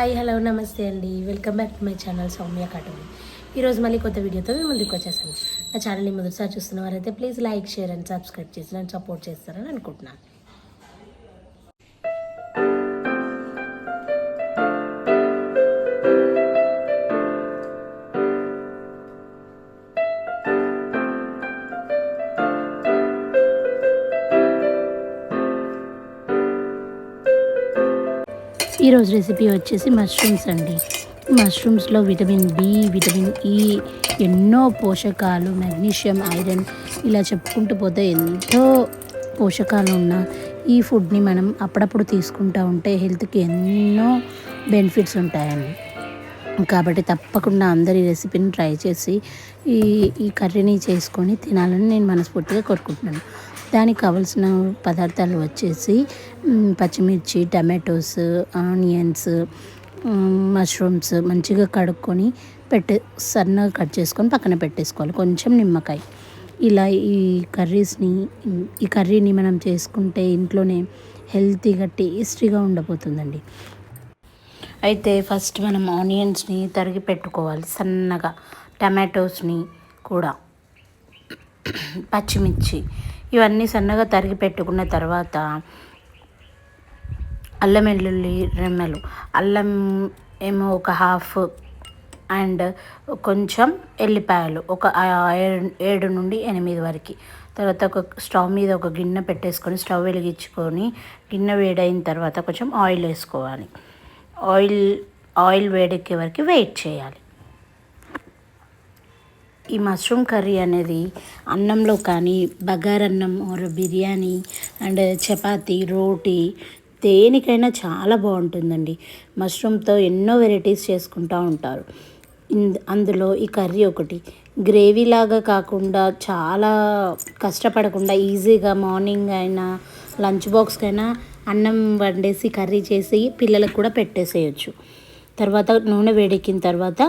Hi hello నమస్తే అండి. Welcome back to my channel Soumya cartoon. ఈరోజు మళ్ళీ కొత్త వీడియోతో మేము ముందుకు వచ్చేసాను. నా ఛానల్ని మొదటిసారి చూస్తున్న వారైతే please like share and subscribe చేసి నన్ను సపోర్ట్ చేస్తారని అనుకుంటున్నాను. ఈరోజు రెసిపీ వచ్చేసి మష్రూమ్స్ అండి. మష్రూమ్స్లో విటమిన్ బి, విటమిన్ ఈ, ఎన్నో పోషకాలు, మెగ్నీషియం, ఐరన్ ఇలా చెప్పుకుంటూ పోతే ఎంతో పోషకాలు ఉన్న ఈ ఫుడ్ని మనం అప్పుడప్పుడు తీసుకుంటూ ఉంటే హెల్త్కి ఎన్నో బెనిఫిట్స్ ఉంటాయండి. కాబట్టి తప్పకుండా అందరి రెసిపీని ట్రై చేసి ఈ కర్రీని చేసుకొని తినాలని నేను మనస్ఫూర్తిగా కోరుకుంటున్నాను. దానికి కావాల్సిన పదార్థాలు వచ్చేసి పచ్చిమిర్చి, టమాటోస్, ఆనియన్స్, మష్రూమ్స్ మంచిగా కడుక్కొని సన్నగా కట్ చేసుకొని పక్కన పెట్టేసుకోవాలి. కొంచెం నిమ్మకాయ. ఇలా ఈ కర్రీని మనం చేసుకుంటే ఇంట్లోనే హెల్తీగా టేస్టీగా ఉండబోతుందండి. అయితే ఫస్ట్ మనం ఆనియన్స్ని తరిగి పెట్టుకోవాలి సన్నగా, టమాటోస్ని కూడా, పచ్చిమిర్చి ఇవన్నీ సన్నగా తరిగి పెట్టుకున్న తర్వాత అల్లం వెల్లుల్లి రెమ్మలు, అల్లం ఏమో ఒక హాఫ్ అండ్ కొంచెం ఎల్లిపాయలు ఒక 7 నుండి 8 వరకు. తర్వాత ఒక స్టవ్ మీద ఒక గిన్నె పెట్టేసుకొని స్టవ్ వెలిగించుకొని గిన్నె వేడైన తర్వాత కొంచెం ఆయిల్ వేసుకోవాలి. ఆయిల్ వేడెక్కే వరకు వెయిట్ చేయాలి. ఈ మష్రూమ్ కర్రీ అనేది అన్నంలో కానీ, బగారన్నం ఆర్ బిర్యానీ అండ్ చపాతీ, రోటీ దేనికైనా చాలా బాగుంటుందండి. మష్రూమ్తో ఎన్నో వెరైటీస్ చేసుకుంటూ ఉంటారు. అందులో ఈ కర్రీ ఒకటి. గ్రేవీ లాగా కాకుండా చాలా కష్టపడకుండా ఈజీగా మార్నింగ్ అయినా లంచ్ బాక్స్కైనా అన్నం వండేసి కర్రీ చేసి పిల్లలకు కూడా పెట్టేసేయచ్చు. తర్వాత నూనె వేడెక్కిన తర్వాత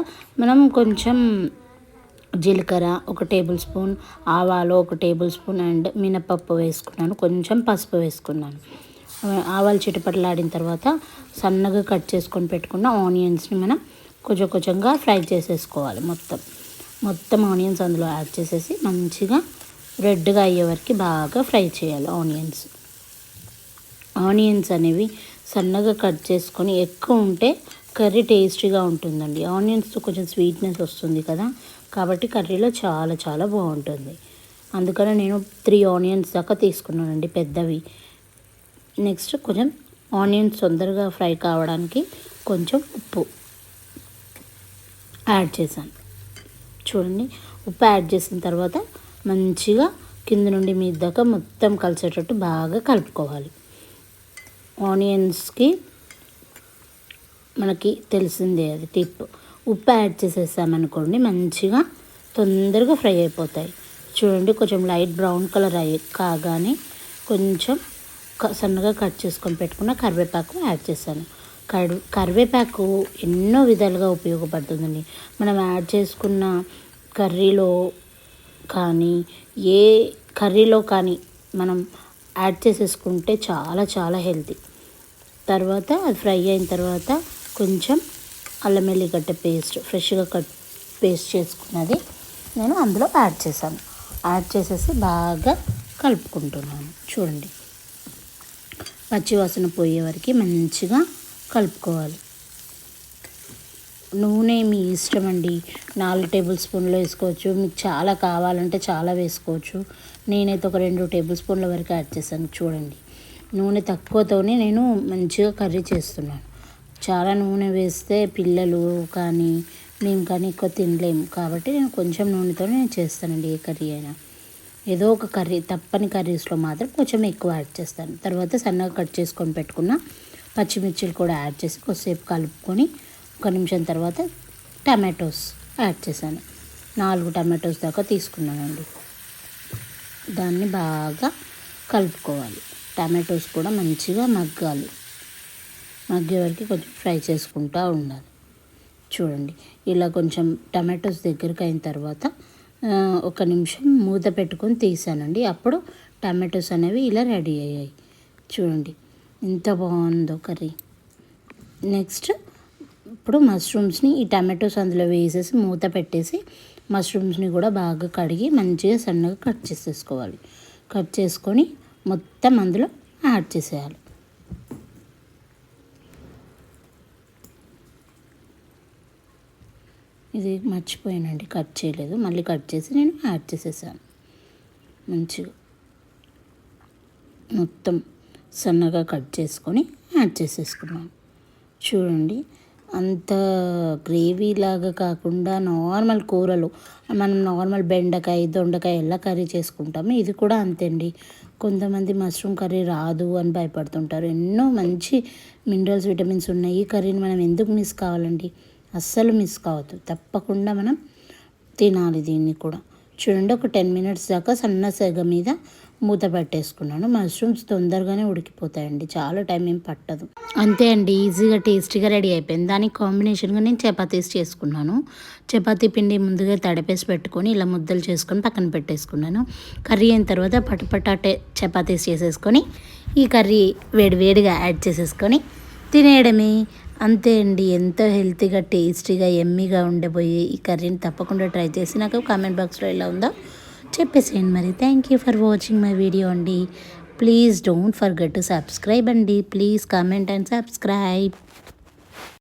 మనం కొంచెం జీలకర్ర 1 టేబుల్ స్పూన్, ఆవాలు 1 టేబుల్ స్పూన్ అండ్ మినపప్పు వేసుకున్నాను. కొంచెం పసుపు వేసుకున్నాను. ఆవాలు చిటపటలాడిన తర్వాత సన్నగా కట్ చేసుకొని పెట్టుకున్న ఆనియన్స్ని మనం కొంచెంగా ఫ్రై చేసేసుకోవాలి. మొత్తం ఆనియన్స్ అందులో యాడ్ చేసేసి మంచిగా రెడ్గా అయ్యే వరకు బాగా ఫ్రై చేయాలి. ఆనియన్స్ అనేవి సన్నగా కట్ చేసుకొని ఎక్కువ ఉంటే కర్రీ టేస్టీగా ఉంటుందండి. ఆనియన్స్తో కొంచెం స్వీట్నెస్ వస్తుంది కదా, కాబట్టి కర్రీలో చాలా చాలా బాగుంటుంది. అందుకని నేను 3 ఆనియన్స్ దాకా తీసుకున్నానండి, పెద్దవి. నెక్స్ట్ కొంచెం ఆనియన్స్ తొందరగా ఫ్రై కావడానికి కొంచెం ఉప్పు యాడ్ చేశాను. చూడండి, ఉప్పు యాడ్ చేసిన తర్వాత మంచిగా కింద నుండి మీద దాకా మొత్తం కలిసేటట్టు బాగా కలుపుకోవాలి. ఆనియన్స్కి మనకి తెలిసిందే అది టిప్. ఉప్పు యాడ్ చేసేసామనుకోండి మంచిగా తొందరగా ఫ్రై అయిపోతాయి. చూడండి, కొంచెం లైట్ బ్రౌన్ కలర్ కాగానే కొంచెం సన్నగా కట్ చేసుకొని పెట్టుకున్న కరివేపాకు యాడ్ చేశాను. కరివేపాకు ఎన్నో విధాలుగా ఉపయోగపడుతుందండి. మనం యాడ్ చేసుకున్న కర్రీలో కానీ ఏ కర్రీలో కానీ మనం యాడ్ చేసేసుకుంటే చాలా చాలా హెల్తీ. తర్వాత అది ఫ్రై అయిన తర్వాత కొంచెం అల్లం వెల్లిగడ్డ పేస్ట్ ఫ్రెష్గా పేస్ట్ చేసుకున్నది నేను అందులో యాడ్ చేశాను. యాడ్ చేసేసి బాగా కలుపుకుంటున్నాను. చూడండి, పచ్చివాసన పోయే వరకు మంచిగా కలుపుకోవాలి. నూనె మీ ఇష్టం అండి. 4 టేబుల్ స్పూన్లు వేసుకోవచ్చు, మీకు చాలా కావాలంటే చాలా వేసుకోవచ్చు. నేనైతే ఒక 2 టేబుల్ స్పూన్ల వరకు యాడ్ చేశాను. చూడండి, నూనె తక్కువతోనే నేను మంచిగా కర్రీ చేస్తున్నాను. చాలా నూనె వేస్తే పిల్లలు కానీ మేము కానీ ఎక్కువ తినలేము, కాబట్టి నేను కొంచెం నూనెతోనే చేస్తానండి. ఏ కర్రీ అయినా ఏదో ఒక కర్రీ, తప్పని కర్రీస్లో మాత్రం కొంచెం ఎక్కువ యాడ్ చేస్తాను. తర్వాత సన్నగా కట్ చేసుకొని పెట్టుకున్న పచ్చిమిర్చిలు కూడా యాడ్ చేసి కొద్దిసేపు కలుపుకొని 1 నిమిషం తర్వాత టమాటోస్ యాడ్ చేశాను. 4 టమాటోస్ దాకా తీసుకున్నానండి. దాన్ని బాగా కలుపుకోవాలి. టమాటోస్ కూడా మంచిగా మగ్గే వరకు కొంచెం ఫ్రై చేసుకుంటూ ఉండాలి. చూడండి, ఇలా కొంచెం టమాటోస్ దగ్గరికి అయిన తర్వాత 1 నిమిషం మూత పెట్టుకొని తీసానండి. అప్పుడు టమాటోస్ అనేవి ఇలా రెడీ అయ్యాయి. చూడండి ఎంత బాగుందో కర్రీ. నెక్స్ట్ ఇప్పుడు మష్రూమ్స్ని ఈ టమాటోస్ అందులో వేసేసి మూత పెట్టేసి మష్రూమ్స్ని కూడా బాగా కడిగి మంచిగా సన్నగా కట్ చేసేసుకోవాలి. కట్ చేసుకొని మొత్తం అందులో యాడ్ చేసేయాలి. ఇది మర్చిపోయానండి, కట్ చేయలేదు, మళ్ళీ కట్ చేసి నేను యాడ్ చేసేసాను. మంచిగా మొత్తం సన్నగా కట్ చేసుకొని యాడ్ చేసేసుకున్నాను. చూడండి, అంత గ్రేవీ లాగా కాకుండా నార్మల్ కూరలు మనం నార్మల్ బెండకాయ దొండకాయ ఎలా కర్రీ చేసుకుంటామో ఇది కూడా అంతే అండి. కొంతమంది మష్రూమ్ కర్రీ రాదు అని భయపడుతుంటారు. ఎన్నో మంచి మినరల్స్ విటమిన్స్ ఉన్నాయి. ఈ కర్రీని మనం ఎందుకు మిస్ కావాలండి? అస్సలు మిస్ కావద్దు, తప్పకుండా మనం తినాలి దీన్ని కూడా. చూడండి, ఒక 10 మినిట్స్ దాకా సన్న సెగ మీద మూత పెట్టేసుకున్నాను. మష్రూమ్స్ తొందరగానే ఉడికిపోతాయండి, చాలా టైం ఏం పట్టదు. అంతే అండి, ఈజీగా టేస్టీగా రెడీ అయిపోయింది. దానికి కాంబినేషన్గా నేను చపాతీస్ చేసుకున్నాను. చపాతీ పిండి ముందుగా తడిపేసి పెట్టుకొని ఇలా ముద్దలు చేసుకొని పక్కన పెట్టేసుకున్నాను. కర్రీ అయిన తర్వాత పటపటాటే చపాతీస్ చేసేసుకొని ఈ కర్రీ వేడివేడిగా యాడ్ చేసేసుకొని తినేయడమే. అంతే అండి, ఎంతో హెల్తీగా టేస్టీగా ఎమ్మీగా ఉండబోయే ఈ కర్రీని తప్పకుండా ట్రై చేసి నాకు కామెంట్ బాక్స్లో ఎలా ఉందో చెప్పేసేయండి. మరి thank you for watching my video అండి. Please don't forget to subscribe అండి. Please comment and subscribe.